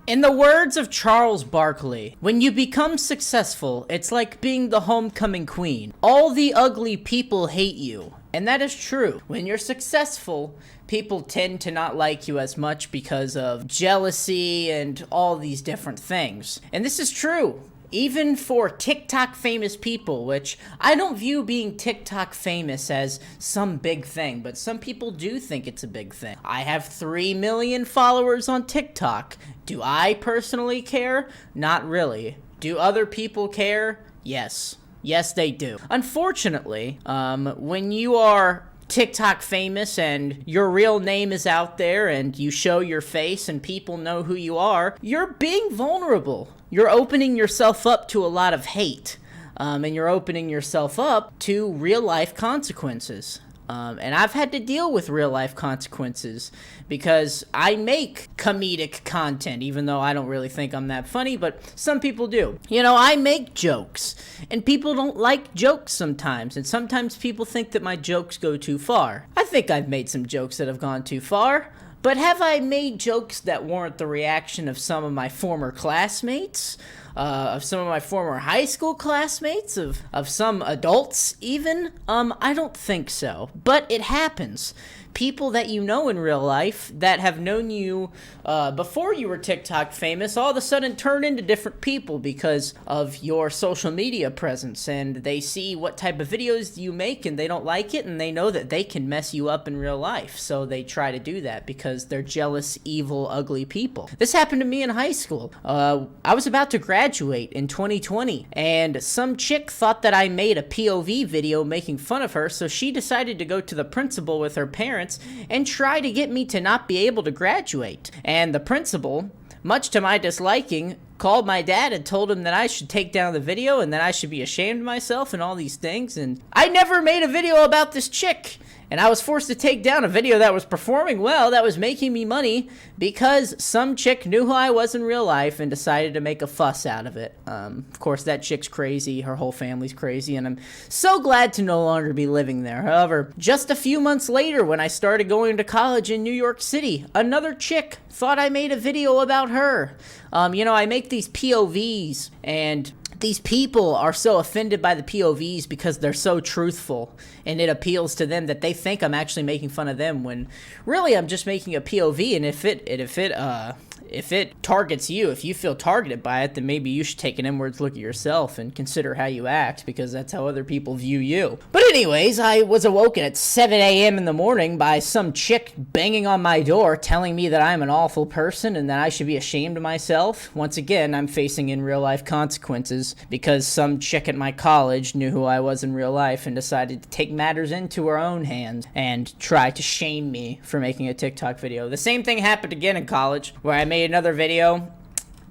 In the words of Charles Barkley, when you become successful, it's like being the homecoming queen. All the ugly people hate you. And that is true. When you're successful, people tend to not like you as much because of jealousy and all these different things. And this is true. Even for TikTok famous people, which I don't view being TikTok famous as some big thing, but some people do think it's a big thing. I have 3 million followers on TikTok. Do I personally care? Not really. Do other people care? Yes. Yes, they do. Unfortunately, when you are TikTok famous and your real name is out there and you show your face and people know who you are, you're being vulnerable. You're opening yourself up to a lot of hate, and you're opening yourself up to real life consequences. And I've had to deal with real life consequences because I make comedic content, even though I don't really think I'm that funny, but some people do. You know, I make jokes, and people don't like jokes sometimes, and sometimes people think that my jokes go too far. I think I've made some jokes that have gone too far, but have I made jokes that warrant the reaction of some of my former classmates? Of some of my former high school classmates, of some adults even? I don't think so. But it happens. People that you know in real life that have known you before you were TikTok famous all of a sudden turn into different people because of your social media presence, and they see what type of videos you make and they don't like it, and they know that they can mess you up in real life, so they try to do that because they're jealous, evil, ugly people. This happened to me in high school. I was about to graduate in 2020, and some chick thought that I made a POV video making fun of her, so she decided to go to the principal with her parents and try to get me to not be able to graduate. And the principal, much to my disliking, called my dad and told him that I should take down the video and that I should be ashamed of myself and all these things. And I never made a video about this chick. And I was forced to take down a video that was performing well, that was making me money, because some chick knew who I was in real life and decided to make a fuss out of it. Of course, that chick's crazy, her whole family's crazy, and I'm so glad to no longer be living there. However, just a few months later, when I started going to college in New York City, another chick thought I made a video about her. I make these POVs, and these people are so offended by the POVs because they're so truthful, and it appeals to them that they think I'm actually making fun of them when really I'm just making a POV. And if it targets you, if you feel targeted by it, then maybe you should take an inwards look at yourself and consider how you act, because that's how other people view you. But anyways, I was awoken at 7 a.m. in the morning by some chick banging on my door telling me that I'm an awful person and that I should be ashamed of myself. Once again, I'm facing in real life consequences because some chick at my college knew who I was in real life and decided to take matters into her own hands and try to shame me for making a TikTok video. The same thing happened again in college, where I made another video.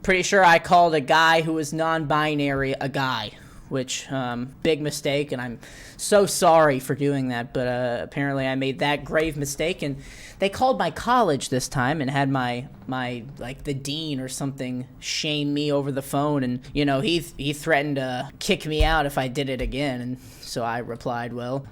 Pretty sure I called a guy who was non-binary a guy, which big mistake, and I'm so sorry for doing that, but apparently I made that grave mistake, and they called my college this time and had my like the dean or something shame me over the phone, and he threatened to kick me out if I did it again. And so I replied, well,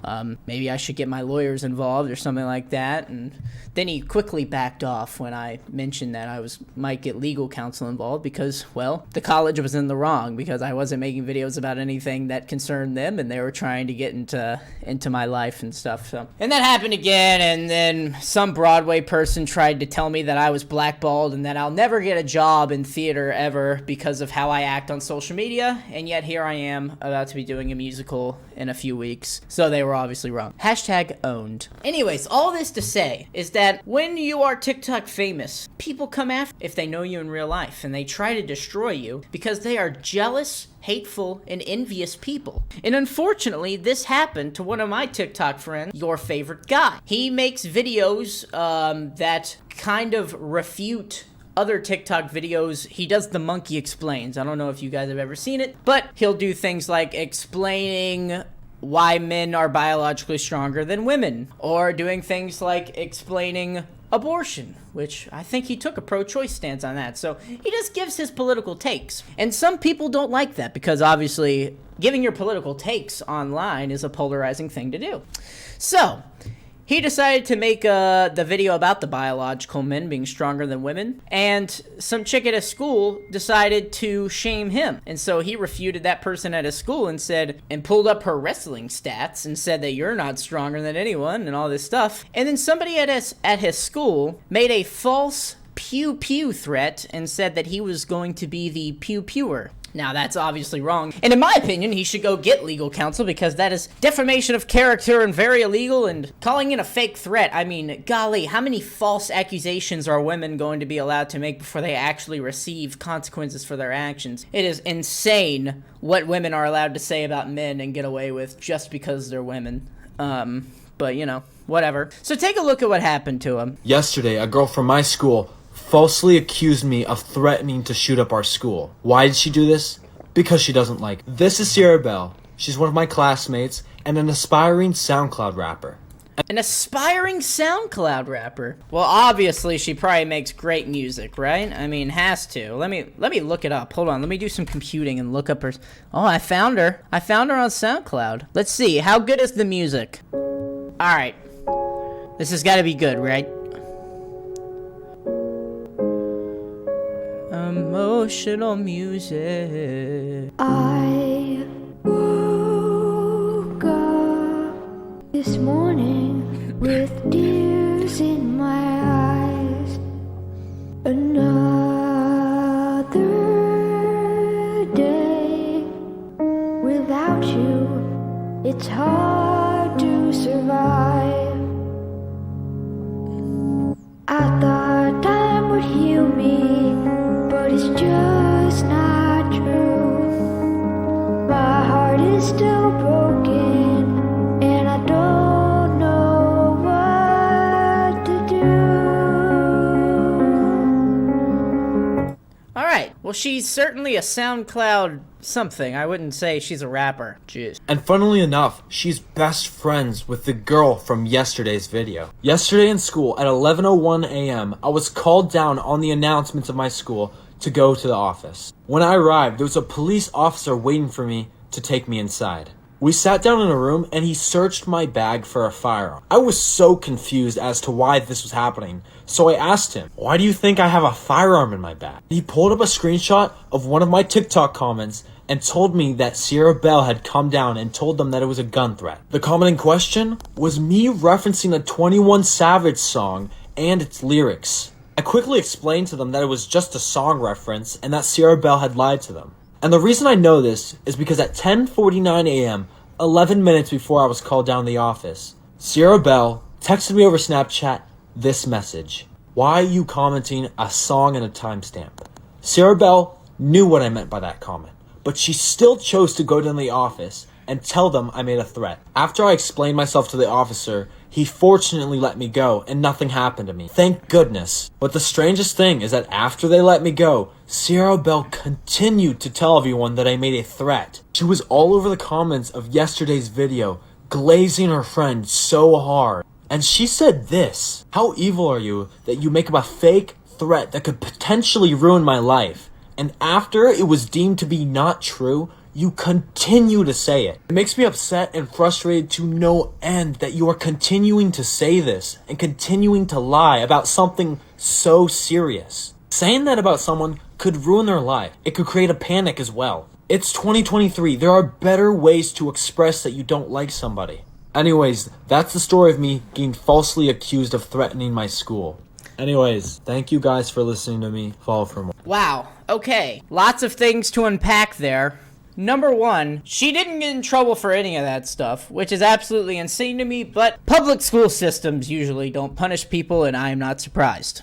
maybe I should get my lawyers involved or something like that. And then he quickly backed off when I mentioned that I might get legal counsel involved because, well, the college was in the wrong because I wasn't making videos about anything that concerned them, and they were trying to get into my life and stuff. So, and that happened again, and then some Broadway person tried to tell me that I was blackballed and that I'll never get a job in theater ever because of how I act on social media, and yet here I am about to be doing a musical in a few weeks. So they were obviously wrong. Hashtag owned. Anyways, all this to say is that when you are TikTok famous, people come after if they know you in real life, and they try to destroy you because they are jealous, hateful, and envious people. And unfortunately, this happened to one of my TikTok friends, Your Favorite Guy. He makes videos that kind of refute other TikTok videos. He does the Monkey Explains. I don't know if you guys have ever seen it, but he'll do things like explaining why men are biologically stronger than women, or doing things like explaining abortion, which I think he took a pro-choice stance on that. So he just gives his political takes. And some people don't like that because obviously giving your political takes online is a polarizing thing to do. So he decided to make the video about the biological men being stronger than women, and some chick at his school decided to shame him. And so he refuted that person at his school and pulled up her wrestling stats and said that you're not stronger than anyone and all this stuff. And then somebody at his school made a false pew pew threat and said that he was going to be the pew pewer. Now, that's obviously wrong, and in my opinion, he should go get legal counsel, because that is defamation of character and very illegal, and calling in a fake threat. I mean, golly, how many false accusations are women going to be allowed to make before they actually receive consequences for their actions? It is insane what women are allowed to say about men and get away with just because they're women. But, you know, whatever. So take a look at what happened to him. Yesterday, a girl from my school falsely accused me of threatening to shoot up our school. Why did she do this? Because she doesn't like me. This is Sierra Bell. She's one of my classmates and an aspiring SoundCloud rapper. An aspiring SoundCloud rapper? Well, obviously she probably makes great music, right? I mean, has to. Let me look it up. Hold on. Let me do some computing and look up her. Oh, I found her. I found her on SoundCloud. Let's see. How good is the music? All right. This has got to be good, right? Emotional music. I woke up this morning with tears in my eyes. Another day without you, it's hard to survive. I thought time would heal me, but it's just not true. My heart is still broken, and I don't know what to do. Alright, well, she's certainly a SoundCloud something. I wouldn't say she's a rapper. Jeez. And funnily enough, she's best friends with the girl from yesterday's video. Yesterday in school at 11:01 a.m., I was called down on the announcements of my school to go to the office. When I arrived, there was a police officer waiting for me to take me inside. We sat down in a room and he searched my bag for a firearm. I was so confused as to why this was happening, so I asked him, "Why do you think I have a firearm in my bag?" He pulled up a screenshot of one of my TikTok comments and told me that Sierra Bell had come down and told them that it was a gun threat. The comment in question was me referencing a 21 Savage song and its lyrics. I quickly explained to them that it was just a song reference and that Sierra Bell had lied to them. And the reason I know this is because at 10:49 a.m., 11 minutes before I was called down to the office, Sierra Bell texted me over Snapchat this message: "Why are you commenting a song and a timestamp?" Sierra Bell knew what I meant by that comment, but she still chose to go down to the office and tell them I made a threat. After I explained myself to the officer, he fortunately let me go and nothing happened to me. Thank goodness. But the strangest thing is that after they let me go, Sierra Bell continued to tell everyone that I made a threat. She was all over the comments of yesterday's video, glazing her friend so hard. And she said this: "How evil are you that you make up a fake threat that could potentially ruin my life? And after it was deemed to be not true, you continue to say it. It makes me upset and frustrated to no end that you are continuing to say this and continuing to lie about something so serious. Saying that about someone could ruin their life. It could create a panic as well. It's 2023. There are better ways to express that you don't like somebody." Anyways, that's the story of me being falsely accused of threatening my school. Anyways, thank you guys for listening to me. Follow for more. Wow. Okay. Lots of things to unpack there. Number one, she didn't get in trouble for any of that stuff, which is absolutely insane to me, but public school systems usually don't punish people, and I am not surprised.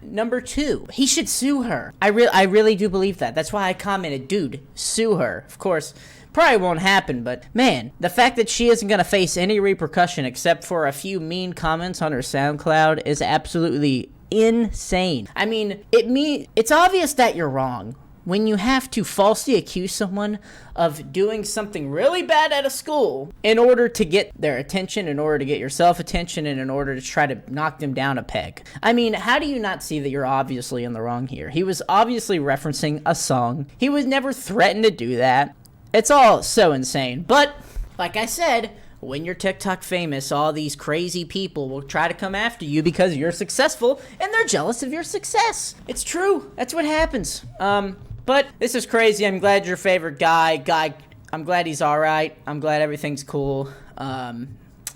Number two, he should sue her. I really do believe that. That's why I commented, dude, sue her. Of course, probably won't happen, but man, the fact that she isn't going to face any repercussion except for a few mean comments on her SoundCloud is absolutely insane. I mean, it's obvious that you're wrong when you have to falsely accuse someone of doing something really bad at a school in order to get their attention, in order to get yourself attention, and in order to try to knock them down a peg. I mean, how do you not see that you're obviously in the wrong here? He was obviously referencing a song. He was never threatened to do that. It's all so insane. But, like I said, when you're TikTok famous, all these crazy people will try to come after you because you're successful and they're jealous of your success. It's true. That's what happens. But this is crazy. I'm glad your favorite guy, I'm glad he's all right. I'm glad everything's cool.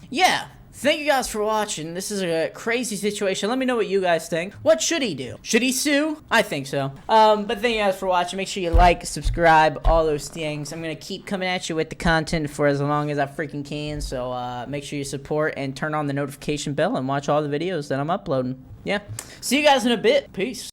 Yeah. Thank you guys for watching. This is a crazy situation. Let me know what you guys think. What should he do? Should he sue? I think so. But thank you guys for watching. Make sure you like, subscribe, all those things. I'm going to keep coming at you with the content for as long as I freaking can. So make sure you support and turn on the notification bell and watch all the videos that I'm uploading. Yeah. See you guys in a bit. Peace.